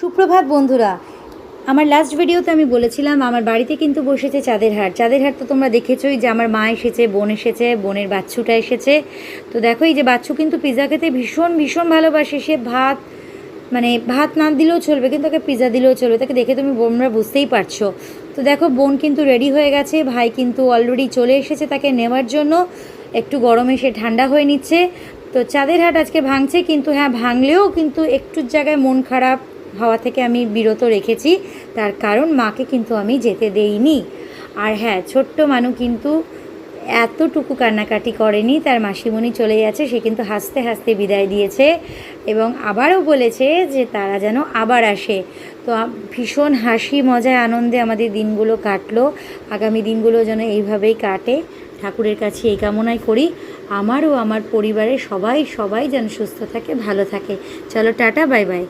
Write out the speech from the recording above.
সুপ্রভাত বন্ধুরা। আমার লাস্ট ভিডিওতে আমি বলেছিলাম আমার বাড়িতে কিন্তু বসেছে চাঁদের হাট। চাঁদের হাট তো তোমরা দেখেছোই যে আমার মা এসেছে, বোন এসেছে, বোনের বাচ্চুটা এসেছে। তো দেখো এই যে বাচ্চু কিন্তু পিৎজা খেতে ভীষণ ভীষণ ভালোবাসে। সে ভাত না দিলেও চলবে, কিন্তু তাকে পিৎজা দিলেও চলবে। তাকে দেখে তোমরা বুঝতেই পারছো। তো দেখো বোন কিন্তু রেডি হয়ে গেছে, ভাই কিন্তু অলরেডি চলে এসেছে তাকে নেওয়ার জন্য। একটু গরমে সে ঠান্ডা হয়ে নিচ্ছে। তো চাঁদের হাট আজকে ভাঙছে, কিন্তু হ্যাঁ ভাঙলেও কিন্তু একটুর জায়গায় মন খারাপ হওয়া থেকে আমি বিরত রেখেছি। তার কারণ মাকে কিন্তু আমি যেতে দেইনি। আর হ্যাঁ, ছোট্ট মানু কিন্তু এতটুকু কান্নাকাটি করেনি। তার মাসিমণি চলে গেছে, সে কিন্তু হাসতে হাসতে বিদায় দিয়েছে এবং আবারও বলেছে যে তারা যেন আবার আসে। তো ভীষণ হাসি মজায় আনন্দে আমাদের দিনগুলো কাটলো। আগামী দিনগুলো যেন এইভাবেই কাটে, ঠাকুরের কাছে এই কামনাই করি। আমারও আমার পরিবারের সবাই যেন সুস্থ থাকে, ভালো থাকে। চলো টাটা, বাই বাই।